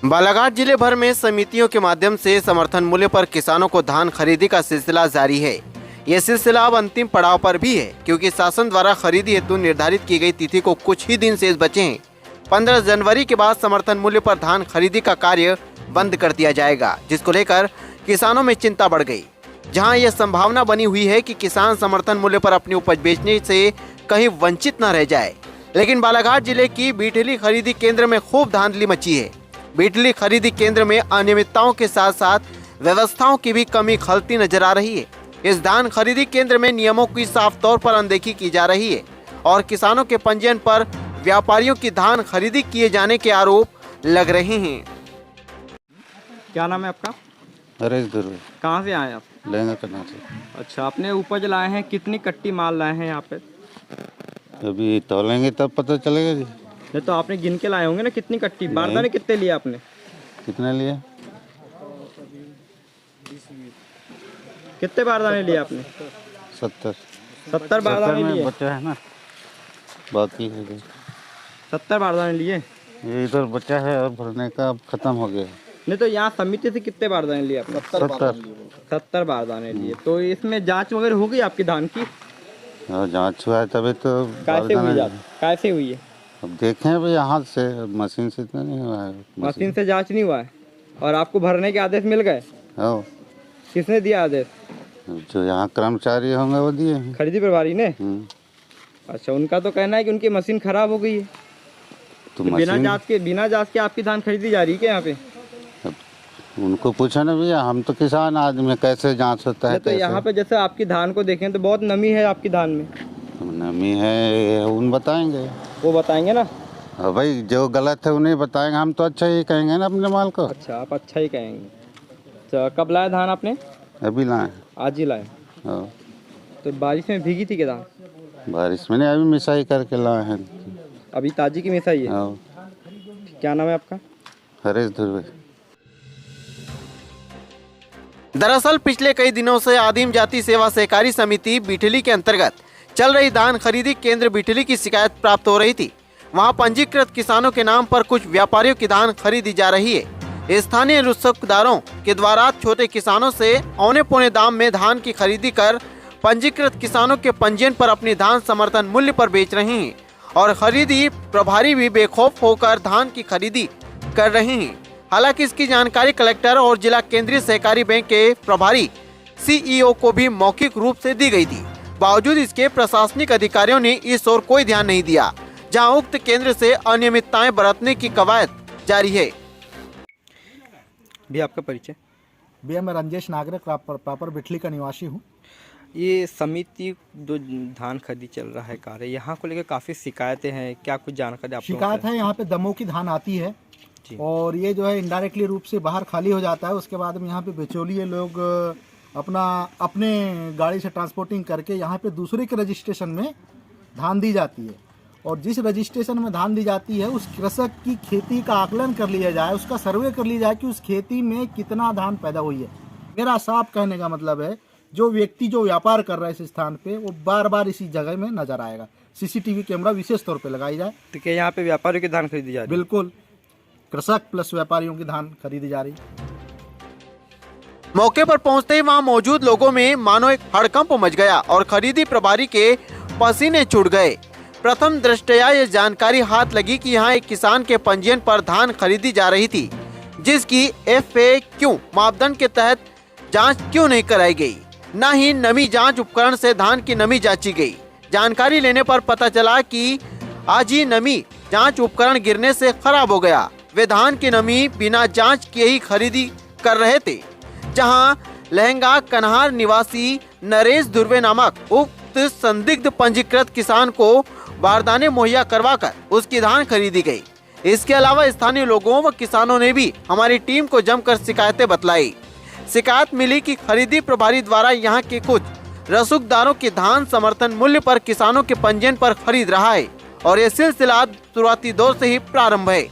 बालाघाट जिले भर में समितियों के माध्यम से समर्थन मूल्य पर किसानों को धान खरीदी का सिलसिला जारी है। ये सिलसिला अब अंतिम पड़ाव पर भी है, क्योंकि शासन द्वारा खरीदी हेतु निर्धारित की गई तिथि को कुछ ही दिन शेष बचे हैं। 15 जनवरी के बाद समर्थन मूल्य पर धान खरीदी का कार्य बंद कर दिया जाएगा, जिसको लेकर किसानों में चिंता बढ़ गई। जहां यह संभावना बनी हुई है कि किसान समर्थन मूल्य पर अपनी उपज बेचने से कहीं वंचित न रह जाए। लेकिन बालाघाट जिले की बीठली खरीदी केंद्र में खूब धांधली मची है। बीठली खरीदी केंद्र में अनियमितताओं के साथ साथ व्यवस्थाओं की भी कमी खलती नजर आ रही है। इस धान खरीदी केंद्र में नियमों की साफ तौर पर अनदेखी की जा रही है और किसानों के पंजीयन पर व्यापारियों की धान खरीदी किए जाने के आरोप लग रहे हैं। क्या नाम है आपका? हरेश दुर्वे। कहाँ से आए आप? लहंगा करना से। अच्छा, आपने उपज लाए हैं, कितनी कट्टी माल लाए हैं यहाँ पे? अभी तोलेंगे तब पता चलेगा जी। नहीं तो आपने गिन के लाए होंगे ना, कितनी कट्टी? बारदाने कितने लिए आपने? कितने लिए? कितने बारदाने लिए आपने? 70 बारदाने लिए? बच्चा है ना, बाकी है 70 बारदाने लिए? ये इधर बच्चा है और भरने का अब खत्म हो गया। नहीं तो यहाँ समिति से कितने बारदाने लिए आपने? 70 बारदाने लिए। तो इसमें जांच वगैरह हो गई आपकी धान की? जांच हुआ है तभी तो। कैसे हुई जांच? कैसे हुई है? अब देखें भाई, हाथ से, मशीन से इतना नहीं हुआ है। मशीन से जांच नहीं हुआ है। और आपको भरने के आदेश मिल गए? हाँ। किसने दिया आदेश? जो यहाँ कर्मचारी होंगे वो दिए हैं। खरीदी प्रभारी ने? अच्छा, उनका तो कहना है कि उनकी मशीन खराब हो गई है। तो बिना जांच के आपकी धान खरीदी जा रही है क्या यहाँ पे? उनको पूछा ना भैया, हम तो किसान आदमी, कैसे जांच होता है? तो यहाँ पे जैसे आपकी धान को देखें तो बहुत नमी है आपकी धान में। नमी है, उन बताएंगे। वो बताएंगे ना? हाँ भाई, जो गलत है उन्हें बताएंगे, हम तो अच्छा ही कहेंगे ना अपने माल को। अच्छा, आप अच्छा ही कहेंगे। अच्छा, कब लाया धान आपने? अभी लाए। आज ही लाए? हाँ। तो बारिश में भीगी थी क्या धान? बारिश में नहीं, अभी मिसाई करके लाए हैं। अभी ताजी की मिसाई है? हाँ। क्या नाम है आपका? हरेश दुर्वे। दरअसल पिछले कई दिनों से आदिम जाति सेवा सहकारी समिति बीठली के अंतर्गत चल रही धान खरीदी केंद्र बीठली की शिकायत प्राप्त हो रही थी। वहां पंजीकृत किसानों के नाम पर कुछ व्यापारियों की धान खरीदी जा रही है। स्थानीय रुस्सकदारों के द्वारा छोटे किसानों से औने पौने दाम में धान की खरीदी कर पंजीकृत किसानों के पंजीयन पर अपनी धान समर्थन मूल्य पर बेच रहे हैं और खरीदी प्रभारी भी बेखौफ होकर धान की खरीदी कर रहे हैं। हालांकि इसकी जानकारी कलेक्टर और जिला केंद्रीय सहकारी बैंक के प्रभारी सीईओ को भी मौखिक रूप से दी गई थी। बावजूद इसके प्रशासनिक अधिकारियों ने इस ओर कोई ध्यान नहीं दिया, जहां उक्त केंद्र से अनियमितताएं बरतने की कवायद जारी है। भी आपका परिचय? भैया मैं रंजेश नागरे प्रॉपर बिठली का निवासी हूँ। ये समिति जो धान खरीदी चल रहा है कार्य, यहाँ को लेकर काफ़ी शिकायतें हैं, क्या कुछ जानकारी आप? शिकायत है, यहाँ पे दमों की धान आती है और ये जो है इनडायरेक्टली रूप से बाहर खाली हो जाता है। उसके बाद में यहाँ पे बिचौलिए लोग अपने गाड़ी से ट्रांसपोर्टिंग करके यहाँ पे दूसरे के रजिस्ट्रेशन में धान दी जाती है और जिस रजिस्ट्रेशन में धान दी जाती है उस कृषक की खेती का आकलन कर लिया जाए, उसका सर्वे कर लिया जाए कि उस खेती में कितना धान पैदा हुई है। मेरा साफ कहने का मतलब है, जो व्यक्ति जो व्यापार कर रहा है इस स्थान पे, वो बार बार इसी जगह में नजर आएगा। सीसीटीवी कैमरा विशेष तौर पे लगाई जाए। तो क्या यहाँ पे व्यापारियों की धान खरीदी जा रही है? बिल्कुल, कृषक प्लस व्यापारियों की धान खरीदी जा रही। मौके पर पहुंचते ही वहां मौजूद लोगों में मानो एक हड़कंप मच गया और खरीदी प्रभारी के पसीने छूट गए। प्रथम दृष्टया ये जानकारी हाथ लगी कि यहाँ एक किसान के पंजीयन पर धान खरीदी जा रही थी, जिसकी FAQ मापदंड के तहत जांच क्यों नहीं कराई गई, न ही नमी जांच उपकरण से धान की नमी जांची गई। जानकारी लेने पर पता चला कि आज ही नमी जांच उपकरण गिरने से खराब हो गया। वे धान की नमी बिना जांच किए ही खरीदी कर रहे थे। जहां लहंगा कन्हार निवासी नरेश दुर्वे नामक उक्त संदिग्ध पंजीकृत किसान को बारदाने मुहैया करवाकर उसकी धान खरीदी गई। इसके अलावा स्थानीय लोगों व किसानों ने भी हमारी टीम को जमकर शिकायतें बतलाई। शिकायत मिली कि खरीदी प्रभारी द्वारा यहाँ के कुछ रसूखदारों की धान समर्थन मूल्य पर किसानों के पंजीयन पर खरीद रहा है और ये सिलसिला शुरुआती दौर से ही प्रारंभ है।